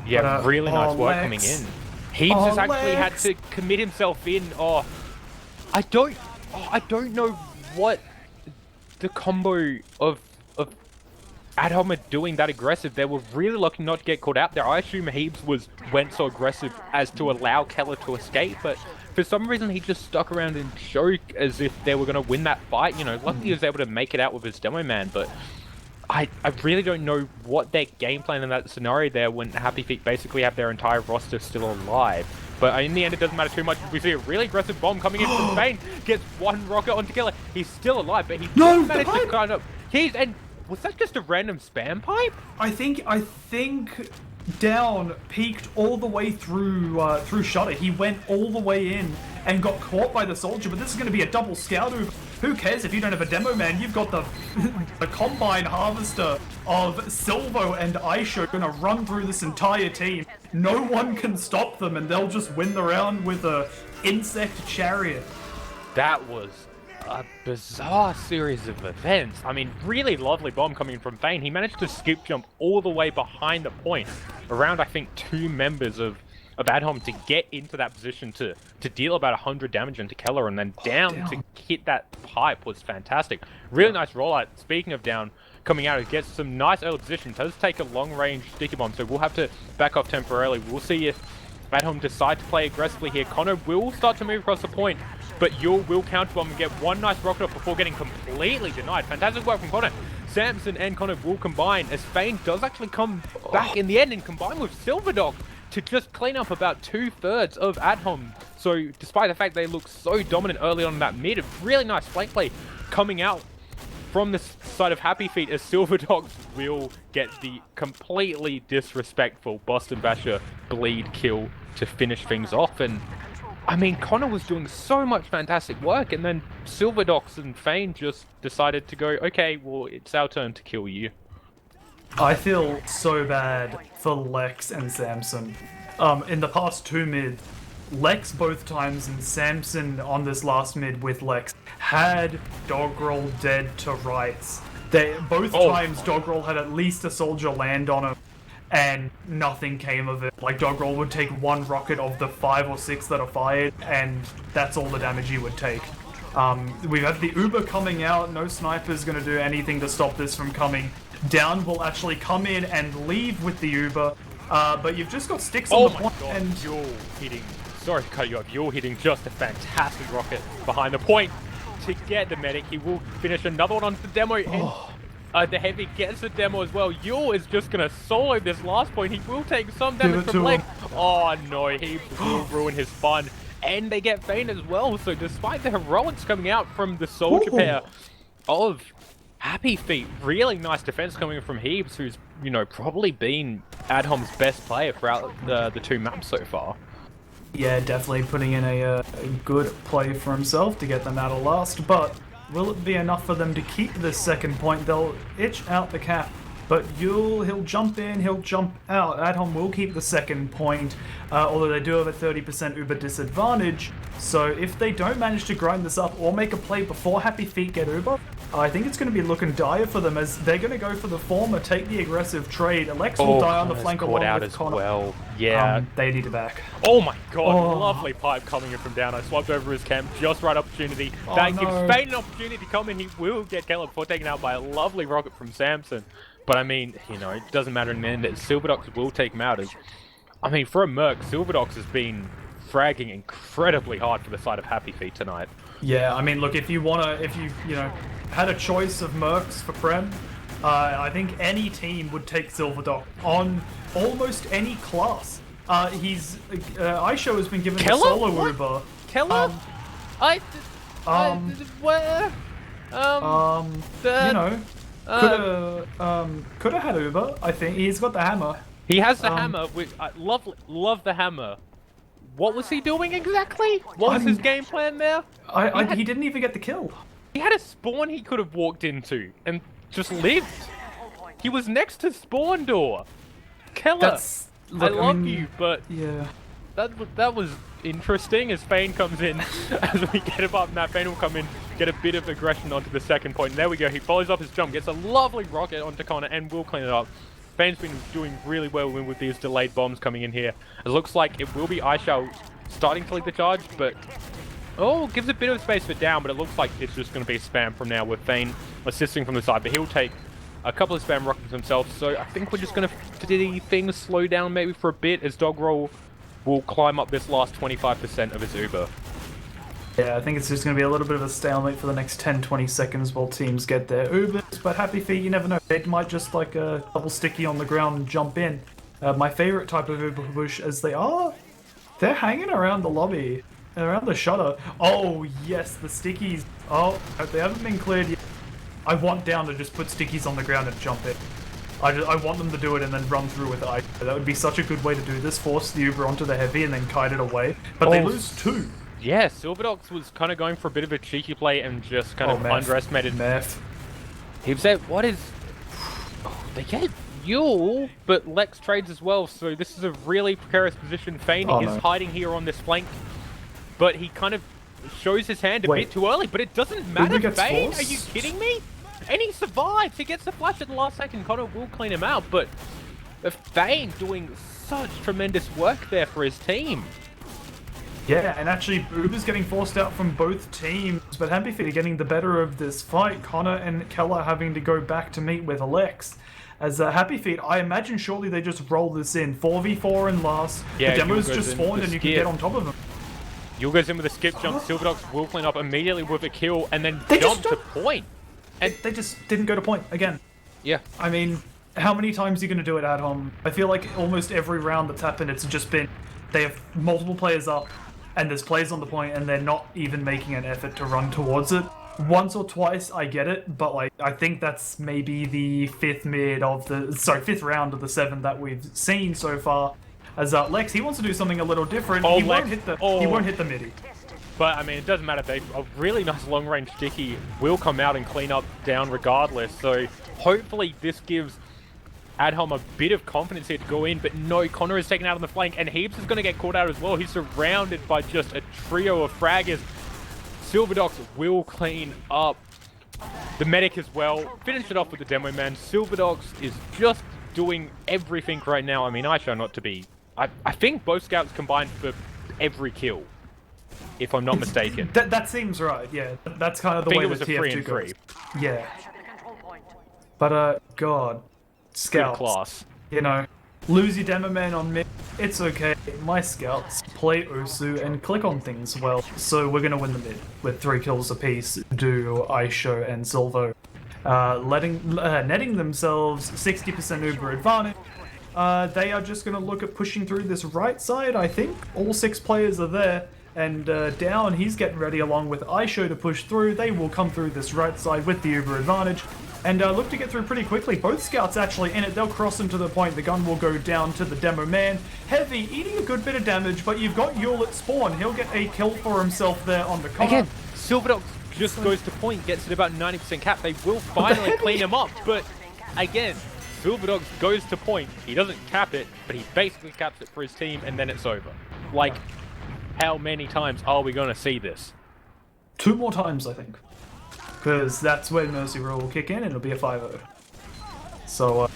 Yeah, But, really nice work Lex. coming in. Heaps has actually had Lex. to commit himself in. I don't know what the combo of Adhom are doing that aggressive. They were really lucky not to get caught out there. I assume Heaps went so aggressive as to allow Keller to escape, but for some reason he just stuck around and choked as if they were going to win that fight. You know, luckily he was able to make it out with his demo man, but I really don't know what their game plan in that scenario there when Happy Feet basically have their entire roster still alive. But in the end, it doesn't matter too much. We see a really aggressive bomb coming in from Spain. Gets one rocket onto Keller. He's still alive, but he managed to kind of... Was that just a random spam pipe? I think Down peeked all the way through Shutter. He went all the way in and got caught by the soldier, but this is going to be a double scout. Who cares if you don't have a demo man? You've got the combine harvester of Silvo and Aisha going to run through this entire team. No one can stop them, and they'll just win the round with a insect chariot. That was a bizarre series of events. I mean, really lovely bomb coming in from Vayne. He managed to skip jump all the way behind the point, around I think 2 members of Adhom to get into that position to deal about 100 damage into Keller, and then down to hit that pipe was fantastic. Really nice rollout. Speaking of down, coming out, it gets some nice early position. Does take a long range sticky bomb, so we'll have to back off temporarily. We'll see if Adhom decide to play aggressively here. Connor will start to move across the point, but Yul will counter bomb and get one nice rocket off before getting completely denied. Fantastic work from Connor. Samson and Connor will combine, as Fane does actually come back in the end and combine with Silverdog to just clean up about 2/3 of Adhom. So despite the fact they look so dominant early on in that mid, a really nice flank play coming out from the side of Happy Feet, as Silverdogs will get the completely disrespectful Boston Basher bleed kill to finish things off. And I mean, Connor was doing so much fantastic work, and then Silverdogs and Fane just decided to go, okay, well, it's our turn to kill you. I feel so bad for Lex and Samson. In the past 2 mid, Lex both times and Samson on this last mid with Lex had Doggerel dead to rights. Both times Doggerel had at least a soldier land on him, and nothing came of it. Like, Doggerel would take 1 rocket of the 5 or 6 that are fired, and that's all the damage he would take. We have the Uber coming out. No sniper's going to do anything to stop this from coming. Down will actually come in and leave with the Uber, but you've just got sticks on the point. And Yul hitting, sorry to cut you off, Yul hitting just a fantastic rocket behind the point to get the medic. He will finish another one on the demo, and the heavy gets the demo as well. Yul is just going to solo this last point. He will take some damage from Lex. Oh no, he will ruin his fun. And they get Vayne as well, so despite the heroics coming out from the soldier pair of Happy Feet, really nice defense coming from Heaps, who's, you know, probably been Adhom's best player throughout the 2 maps so far. Yeah, definitely putting in a good play for himself to get them out of last, but will it be enough for them to keep this second point? They'll itch out the cap, but he'll jump in, he'll jump out. Adhom will keep the second point, although they do have a 30% Uber disadvantage, so if they don't manage to grind this up or make a play before Happy Feet get Uber, I think it's going to be looking dire for them, as they're going to go for the former, take the aggressive trade. Alex will die on the flank along with Connor. Well. Yeah. They need it back. Oh my god, lovely pipe coming in from down. I swapped over his camp, just right opportunity. That gives Fane an opportunity to come in. He will get Keller before taken out by a lovely rocket from Samson. But I mean, you know, it doesn't matter in the end. Silverdogs will take him out. I mean, for a Merc, Silverdogs has been fragging incredibly hard for the side of Happy Feet tonight. Yeah, I mean, look, if you know, had a choice of Mercs for Prem, I think any team would take Silverdock on almost any class. Aisho has been given a Keller? solo What? Uber. Keller? Where? Could have had Uber. I think he's got the hammer. He has the hammer, which I love the hammer. What was he doing exactly? What was his game plan there? He didn't even get the kill. He had a spawn he could have walked into and just lived. He was next to spawn door. Keller, I love you, but yeah, that was interesting as Fane comes in. As we get him up, now Fane will come in, get a bit of aggression onto the second point. And there we go. He follows up his jump, gets a lovely rocket onto Connor, and will clean it up. Fane's been doing really well with these delayed bombs coming in here. It looks like it will be Aisha starting to lead the charge, but gives a bit of space for down, but it looks like it's just going to be spam from now with Fane assisting from the side. But he'll take a couple of spam rockets himself, so I think we're just going to see things slow down maybe for a bit as Doggerel will climb up this last 25% of his Uber. Yeah, I think it's just going to be a little bit of a stalemate for the next 10-20 seconds while teams get their Ubers, but Happy Feet, you never know. They might just like a double sticky on the ground and jump in. My favorite type of Uber push as they're hanging around the lobby, around the shutter. Oh yes, the stickies. Oh, they haven't been cleared yet. I want down to just put stickies on the ground and jump in. I want them to do it and then run through with it. That would be such a good way to do this. Force the Uber onto the heavy and then kite it away. But they lose 2. Yeah, Silverdox was kind of going for a bit of a cheeky play and just kind of underestimated. He said, what is... Oh, they get Yule, but Lex trades as well, so this is a really precarious position. Fane is hiding here on this flank, but he kind of shows his hand a bit too early, but it doesn't matter. Fane, are you kidding me? And he survives. He gets the flash at the last second. Connor will clean him out, but Fane doing such tremendous work there for his team. Yeah, and actually Uber's getting forced out from both teams, but Happy Feet are getting the better of this fight. Connor and Keller having to go back to meet with Alex. As Happy Feet, I imagine shortly they just roll this in. 4v4 and last. Yeah, the demo's just spawned and you can get on top of them. Yule goes in with a skip jump. Silverdox will clean up immediately with a kill and then jump to point. And they just didn't go to point again. Yeah. I mean, how many times are you going to do it at home? I feel like almost every round that's happened, it's just been they have multiple players up and there's players on the point and they're not even making an effort to run towards it. Once or twice, I get it, but like I think that's maybe the fifth round of the 7 that we've seen so far. As Lex, he wants to do something a little different. He won't hit the midi. But, I mean, it doesn't matter. A really nice long-range sticky will come out and clean up down regardless. So, hopefully this gives Adham a bit of confidence here to go in. But no, Connor is taken out on the flank, and Heaps is going to get caught out as well. He's surrounded by just a trio of fraggers. Silverdox will clean up the medic as well. Finish it off with the demo man. Silverdox is just doing everything right now. I mean, I try not to be... I think both scouts combined for every kill, if I'm not mistaken. That seems right, yeah. That's kind of the way the TF2 goes. Yeah. But, God. Scouts. Good class. You know, lose your demo man on mid. It's okay. My scouts play Usu and click on things well. So we're going to win the mid with 3 kills apiece. Do Aisho and Silvo. Netting themselves 60% Uber advantage. They are just going to look at pushing through this right side, I think. All 6 players are there. And down, he's getting ready along with Aisho to push through. They will come through this right side with the Uber advantage. And look to get through pretty quickly. Both scouts actually in it. They'll cross into the point. The gun will go down to the demo man. Heavy, eating a good bit of damage, but you've got Yule at spawn. He'll get a kill for himself there on the car. Again, Silverdox just goes to point, gets it about 90% cap. They will finally clean him up, but again, Silverdox goes to point. He doesn't cap it, but he basically caps it for his team, and then it's over. Like, how many times are we going to see this? 2 more times, I think. Because that's when Mercy Rule will kick in and it'll be a 5-0. So,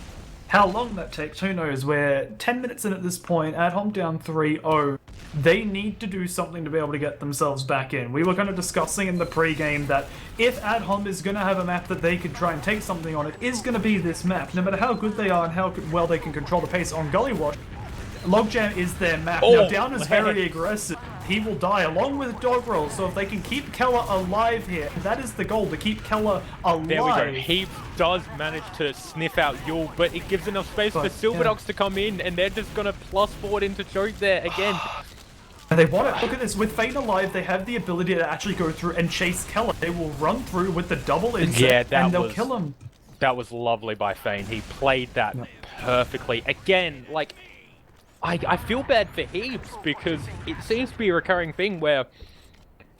how long that takes, who knows? We're 10 minutes in at this point, Adham down 3-0. They need to do something to be able to get themselves back in. We were kind of discussing in the pre-game that if Adham is going to have a map that they could try and take something on, it is going to be this map. No matter how good they are and how well they can control the pace on Gully Wash, Logjam is their map. Now, Down is very aggressive. he will die along with Dogrel. So if they can keep Keller alive here, that is the goal, to keep Keller alive. There we go. He does manage to sniff out Yule, but it gives enough space for Silverdogs to come in, and they're just going to plus forward into choke there again. And they want it. Look at this. With Fane alive, they have the ability to actually go through and chase Keller. They will run through with the double insect, and they'll kill him. That was lovely by Fane. He played that perfectly. Again, like, I feel bad for Heaps because it seems to be a recurring thing where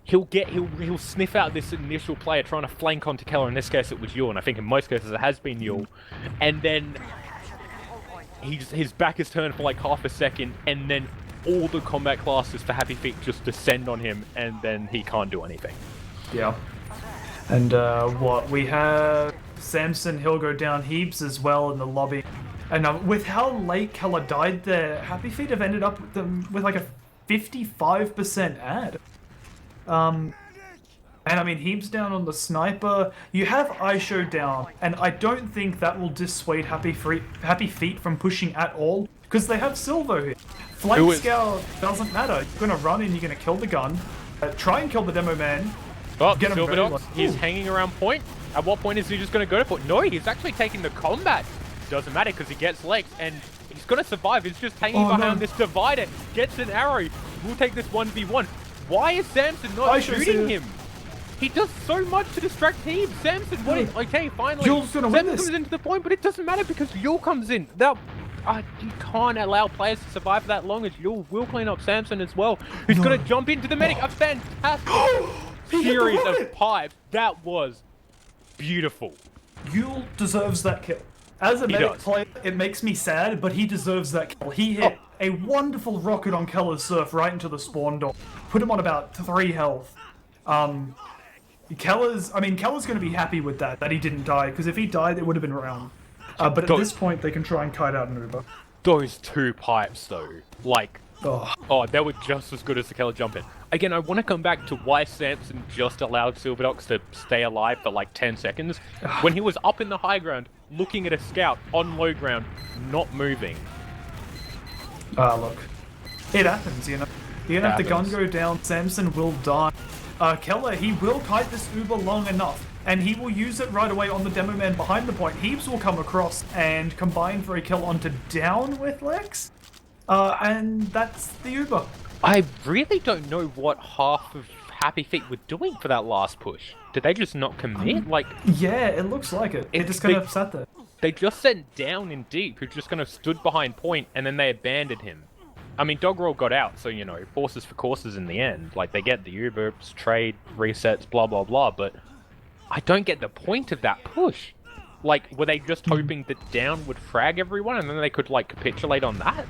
he'll sniff out this initial player trying to flank onto Keller. In this case, it was Yule, and I think in most cases it has been Yule. And then his back is turned for like half a second, and then all the combat classes for Happy Feet just descend on him, and then he can't do anything. Yeah. And what we have, Samson, he'll go down. Heaps as well in the lobby. And with how late Keller died there, Happy Feet have ended up with like a 55% ad. And I mean, Heaps down on the sniper. You have Aisho down, and I don't think that will dissuade Happy Feet from pushing at all, because they have Silvo here. Flank Scout doesn't matter. You're going to run in, you're going to kill the gun. Try and kill the demo man. Oh, Silverdogs, he's hanging around point. At what point is he just going to go for it? No, he's actually taking the combat. Doesn't matter because he gets legs and he's going to survive. He's just hanging behind this divider. Gets an arrow. We'll take this 1v1. Why is Samson not shooting him? He does so much to distract Heaps. Samson, okay, finally. Samson comes into the point, but it doesn't matter because Yule comes in. You can't allow players to survive for that long, as Yule will clean up Samson as well, who's going to jump into the medic. A fantastic series of pipes. That was beautiful. Yule deserves that kill. As a medic player, it makes me sad, but he deserves that kill. He hit a wonderful rocket on Keller's Surf right into the spawn door. Put him on about 3 health. Keller's going to be happy with that he didn't die, because if he died, it would have been round. But at this point, they can try and kite out an Uber. Those 2 pipes, though, like, they were just as good as the Keller jump in. Again, I want to come back to why Samson just allowed Silverdogs to stay alive for like 10 seconds. When he was up in the high ground, looking at a scout on low ground, not moving. Look. It happens, you know. Even if the gun go down, Samson will die. Keller, he will kite this Uber long enough, and he will use it right away on the demo man behind the point. Heaps will come across and combine for a kill onto down with Lex. And that's the Uber. I really don't know what half of Happy Feet were doing for that last push. Did they just not commit? Yeah, it looks like it. It just kind of sat there. They just sent down in deep, who just kind of stood behind point, and then they abandoned him. I mean, Dogrel got out, so, you know, forces for courses in the end. Like, they get the Ubers, trade, resets, blah, blah, blah, but I don't get the point of that push. Like, were they just hoping that down would frag everyone, and then they could, like, capitulate on that?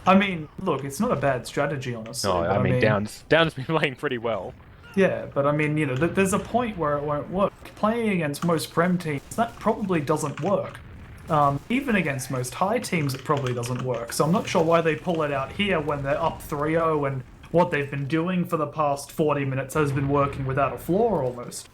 I mean, look, it's not a bad strategy, honestly. No, I mean, Down's been playing pretty well. Yeah, but I mean, you know, there's a point where it won't work. Playing against most Prem teams, that probably doesn't work. Even against most high teams, it probably doesn't work. So I'm not sure why they pull it out here when they're up 3-0 and what they've been doing for the past 40 minutes has been working without a flaw almost.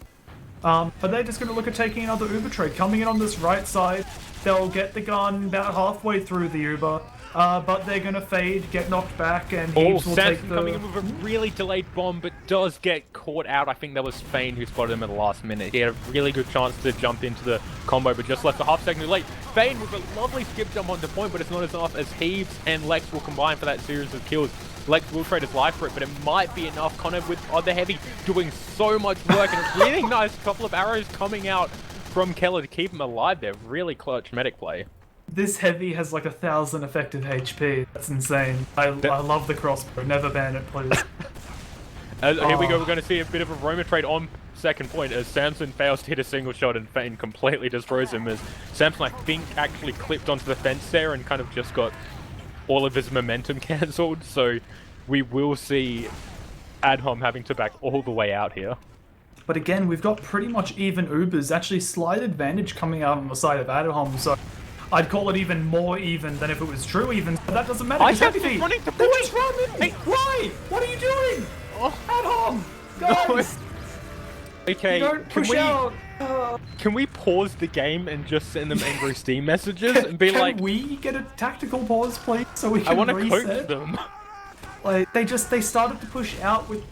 But they're just going to look at taking another Uber trade. Coming in on this right side, they'll get the gun about halfway through the Uber. But they're going to fade, get knocked back, and Heaps will take the... coming in with a really delayed bomb, but does get caught out. I think that was Fane who spotted him at the last minute. He had a really good chance to jump into the combo, but just left a half second too late. Fane with a lovely skip jump onto point, but it's not as enough as Heaps and Lex will combine for that series of kills. Lex will trade his life for it, but it might be enough. Connor with Other Heavy doing so much work, and it's really nice. A couple of arrows coming out from Keller to keep him alive there. Really clutch medic play. This Heavy has like 1,000 effective HP. That's insane. I love the crossbow. Never ban it, please. Here we go. We're going to see a bit of a Roma trade on second point as Samson fails to hit a single shot and Fane completely destroys him, as Samson, I think, actually clipped onto the fence there and kind of just got all of his momentum cancelled. So we will see Adhom having to back all the way out here. But again, we've got pretty much even Ubers. Actually, slight advantage coming out on the side of Adhom, so I'd call it even more even than if it was true even. But that doesn't matter. I said running to point. Just run in. Hey, why? What are you doing? Adhom, guys. Okay, don't push out. Can we pause the game and just send them angry Steam messages and be like, can we get a tactical pause, please, so we can I want to reset? coach them. Like, they started to push out with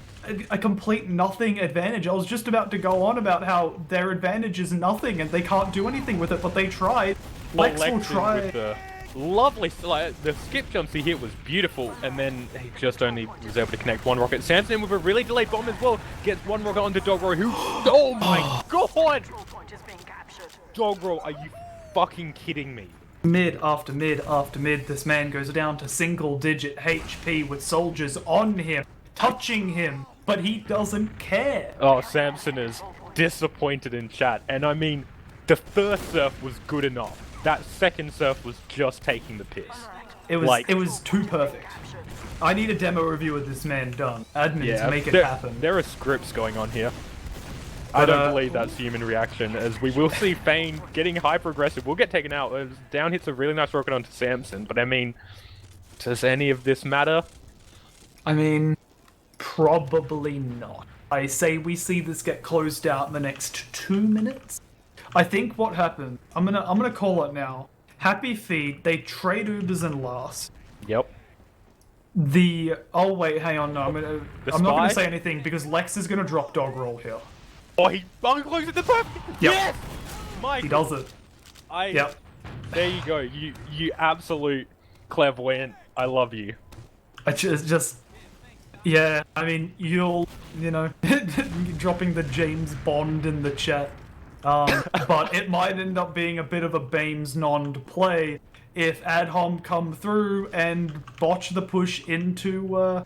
a complete nothing advantage. I was just about to go on about how their advantage is nothing and they can't do anything with it, but they tried. Lex will try. With the lovely, like, the skip jumps he hit was beautiful, and then he just only was able to connect one rocket. Samson with a really delayed bomb as well gets one rocket onto Dogro, who, oh my god! Dogro, are you fucking kidding me? Mid after mid after mid, this man goes down to single-digit HP with soldiers on him, touching him, but he doesn't care. Oh, Samson is disappointed in chat, and I mean, the first surf was good enough. That second surf was just taking the piss. It was like, it was too perfect. I need a demo review of this man done. Admin to make it happen. There are scripts going on here. I don't believe that's human reaction, as we will see Fane getting hyper-aggressive. Will get taken out. Down hits a really nice rocket onto Samson, but I mean, does any of this matter? I mean, probably not. I say we see this get closed out in the next 2 minutes. I think what happened, I'm gonna call it now. Happy Feet, they trade Ubers in last. Yep. Oh wait, hang on, no, I'm not gonna say anything because Lex is gonna drop dog roll here. Oh, he closes the perfect. Yep. Yes, Mike. He does it. Yep. There you go. You absolute clairvoyant. I love you. I just. Yeah, I mean, you know, dropping the James Bond in the chat. But it might end up being a bit of a Bames non play if Adhom come through and botch the push into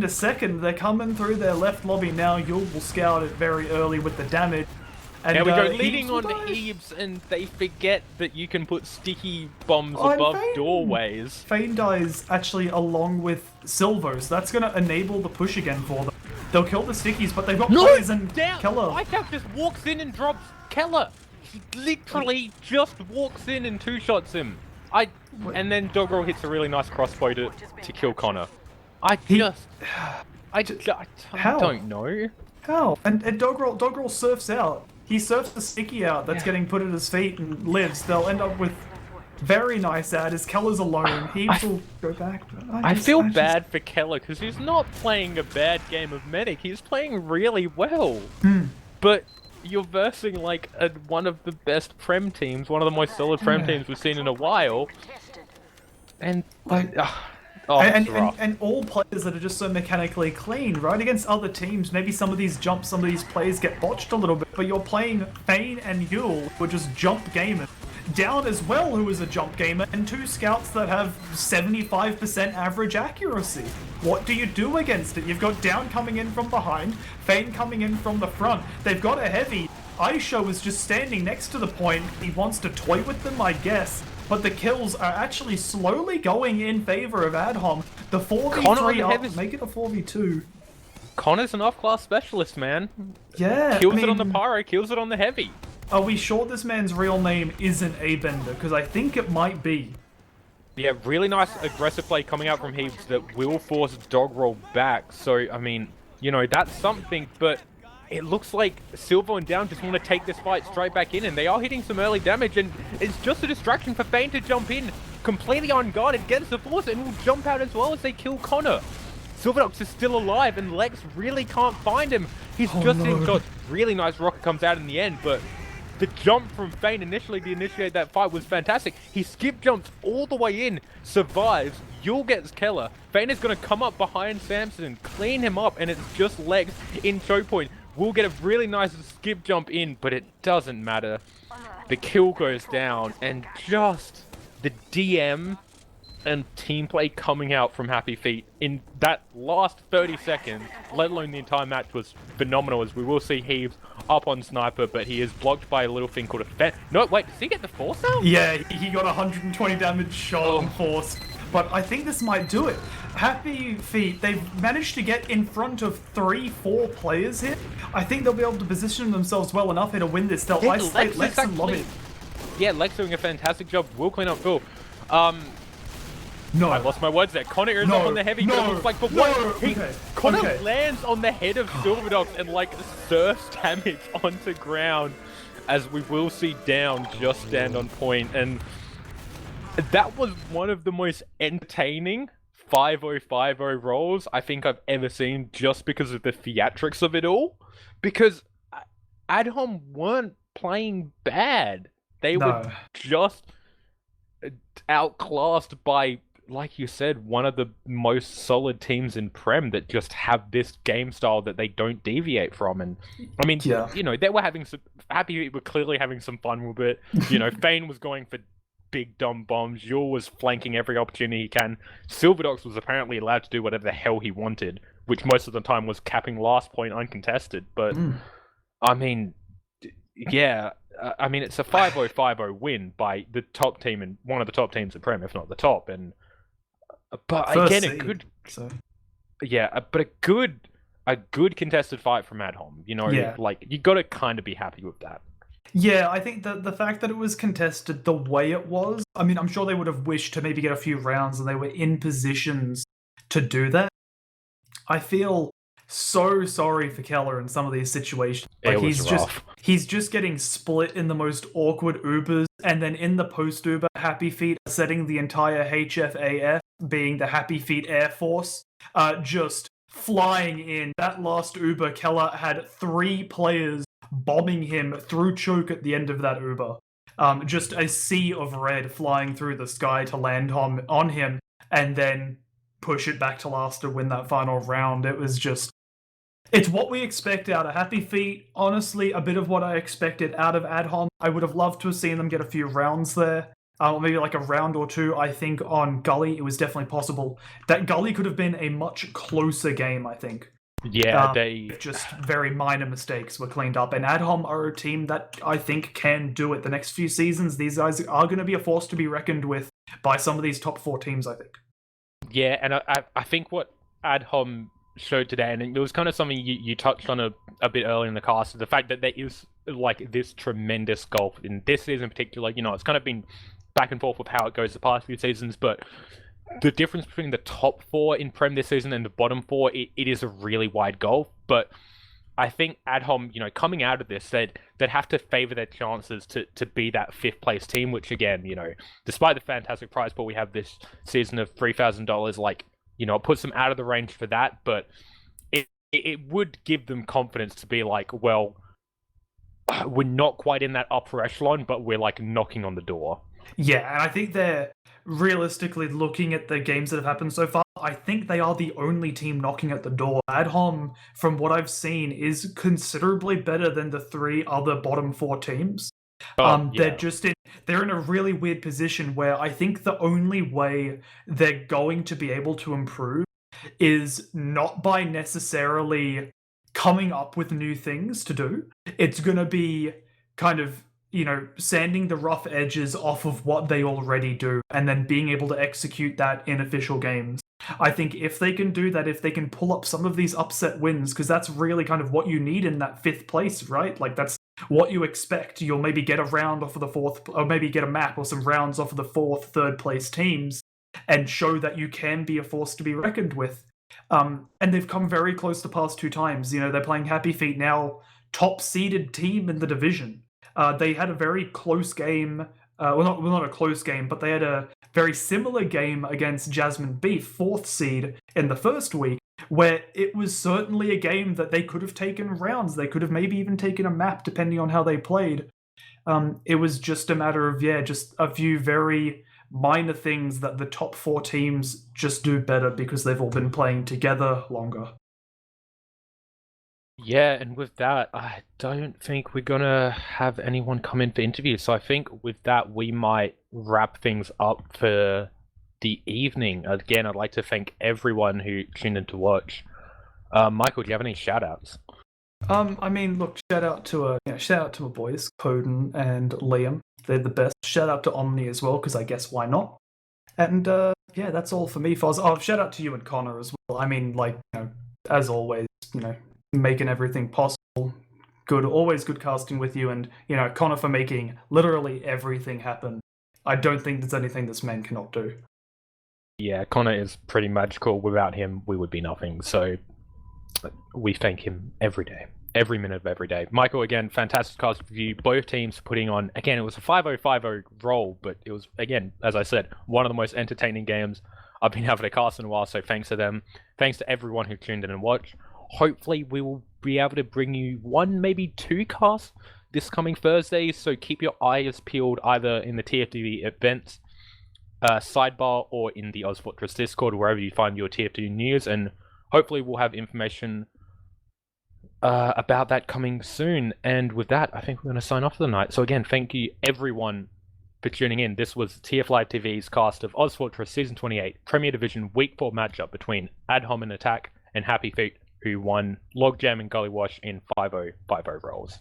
second. They're coming through their left lobby now. Yul will scout it very early with the damage. And there we go, leading on to Eves, and they forget that you can put sticky bombs above doorways. Fane dies actually along with Silvo, so that's going to enable the push again for them. They'll kill the stickies, but they've got players and Keller. Icap just walks in and drops Keller. He literally just walks in and two-shots him. And then Doggerel hits a really nice crossbow to kill Connor. I don't know. How? And Doggerel surfs out. He surfs the sticky out that's getting put at his feet and lives. They'll end up with very nice ad as Keller's alone. He will go back. I feel bad for Keller because he's not playing a bad game of Medic. He's playing really well. But you're versing like one of the best Prem teams, one of the most solid Prem teams we've seen in a while. And like... and all players that are just so mechanically clean, right? Against other teams, maybe some of these jumps, some of these plays get botched a little bit, but you're playing Fane and Yule, who are just jump gamers. Down as well, who is a jump gamer, and two scouts that have 75% average accuracy. What do you do against it? You've got Down coming in from behind, Fane coming in from the front. They've got a heavy. Aisho is just standing next to the point. He wants to toy with them, I guess. But the kills are actually slowly going in favor of Adhom. The 4v3 up, make it a 4v2. Connor's an off-class specialist, man. Yeah, kills it on the pyro, kills it on the heavy. Are we sure this man's real name isn't A-Bender? Because I think it might be. Yeah, really nice aggressive play coming out from Heaves that will force Doggerel back. So, I mean, you know, that's something, but it looks like Silvo and Down just want to take this fight straight back in, and they are hitting some early damage, and it's just a distraction for Fane to jump in, completely unguarded, gets the force, and will jump out as well as they kill Connor. Silverdox is still alive, and Lex really can't find him. He's got really nice rocket comes out in the end, but the jump from Fane initially to initiate that fight was fantastic. He skip jumps all the way in, survives, Yule gets Keller. Fane is going to come up behind Samson and clean him up, and it's just Lex in choke point. We'll get a really nice skip jump in, but it doesn't matter. The kill goes down, and just the DM and team play coming out from Happy Feet in that last 30 seconds, let alone the entire match, was phenomenal, as we will see Heaves up on Sniper, but he is blocked by a little thing called a Fence. No, wait, does he get the Force out? Yeah, he got 120 damage shot on Force, but I think this might do it. Happy Feet, they've managed to get in front of 3-4 players here. I think they'll be able to position themselves well enough here to win this. They'll isolate Lex and lobby. Yeah, Lex doing a fantastic job. Will clean up Phil. No. I lost my words there. Connor is up on the heavy. Looks like, Connor lands on the head of Silverdox and like surfs damage onto ground, as we will see Down just stand on point. And that was one of the most entertaining 5050 rolls I think I've ever seen, just because of the theatrics of it all. Because Adhom weren't playing bad. They were No. just outclassed by, like you said, one of the most solid teams in Prem that just have this game style that they don't deviate from. And I mean, Yeah. they were having some Happy were clearly having some fun with it. Fane was going for big dumb bombs. Yul was flanking every opportunity he can. Silverdox was apparently allowed to do whatever the hell he wanted, which most of the time was capping last point uncontested. But I mean, yeah, I mean, it's a 5050 win by the top team and one of the top teams in Prem, if not the top. And but First again, seed, so. but a good contested fight from Adhom. Yeah. Like, you got to kind of be happy with that. Yeah, I think that the fact that it was contested the way it was, I mean, I'm sure they would have wished to maybe get a few rounds and they were in positions to do that. I feel so sorry for Keller in some of these situations. Like, he's just getting split in the most awkward Ubers, and then in the post Uber, Happy Feet setting the entire HFAF, being the Happy Feet Air Force, just flying in. That last Uber, Keller had 3 players bombing him through choke at the end of that Uber. Just a sea of red flying through the sky to land on him, and then push it back to last to win that final round. It was just... It's what we expect out of Happy Feet. Honestly, a bit of what I expected out of Adhom. I would have loved to have seen them get a few rounds there. Maybe like a round or two. I think on Gully, it was definitely possible. That Gully could have been a much closer game, I think. Yeah, just very minor mistakes were cleaned up. And Adhom are a team that I think can do it. The next few seasons, these guys are going to be a force to be reckoned with by some of these top 4 teams, I think. Yeah, and I think what Adhom showed today, and it was kind of something you touched on a bit earlier in the cast, the fact that there is like this tremendous gulf in this season in particular. It's kind of been back and forth with how it goes the past few seasons, but the difference between the top 4 in Prem this season and the bottom 4, it is a really wide gulf. But I think Adhom, coming out of this, they'd have to favour their chances to be that 5th place team, which again, despite the fantastic prize pool we have this season of $3,000, like, it puts them out of the range for that, but it would give them confidence to be like, well, we're not quite in that upper echelon, but we're like knocking on the door. Yeah, and I think they're realistically looking at the games that have happened so far. I think they are the only team knocking at the door. Adhom, from what I've seen, is considerably better than the 3 other bottom 4 teams. Yeah. They're in a really weird position where I think the only way they're going to be able to improve is not by necessarily coming up with new things to do. It's going to be kind of, sanding the rough edges off of what they already do and then being able to execute that in official games. I think if they can do that, if they can pull up some of these upset wins, because that's really kind of what you need in that 5th place, right? Like, that's what you expect. You'll maybe get a round off of the 4th, or maybe get a map or some rounds off of the 4th, 3rd place teams and show that you can be a force to be reckoned with. And they've come very close the past 2 times. They're playing Happy Feet now, top-seeded team in the division. They had a very close game. Not a close game, but they had a very similar game against Jasmine Beef, 4th seed, in the first week, where it was certainly a game that they could have taken rounds. They could have maybe even taken a map, depending on how they played. It was just a matter of, just a few very minor things that the top 4 teams just do better because they've all been playing together longer. Yeah, and with that, I don't think we're gonna have anyone come in for interviews. So I think with that, we might wrap things up for the evening. Again, I'd like to thank everyone who tuned in to watch. Michael, do you have any shout-outs? I mean, look, shout out to my boys, Coden and Liam. They're the best. Shout out to Omni as well, because I guess why not? And that's all for me, Foz. Oh, shout out to you and Connor as well. I mean, like, as always, making everything possible. Good, always good casting with you, and Connor for making literally everything happen. I don't think there's anything this man cannot do. Yeah, Connor is pretty magical. Without him, we would be nothing. So we thank him every day, every minute of every day. Michael, again, fantastic cast review. Both teams putting on, again, it was a 5050 roll, but it was, again, as I said, one of the most entertaining games I've been having a cast in a while, so thanks to them. Thanks to everyone who tuned in and watched. Hopefully, we will be able to bring you 1, maybe 2 casts this coming Thursday, so keep your eyes peeled either in the TFTV events sidebar or in the ozfortress Discord, wherever you find your TFT news, and hopefully we'll have information about that coming soon. And with that, I think we're going to sign off for the night. So again, thank you everyone for tuning in. This was TF Live TV's cast of ozfortress Season 28 Premier Division Week 4 matchup between Ad Hominem Attack and Happy Feet, who won Logjam and Gully Wash in 5-0 roles.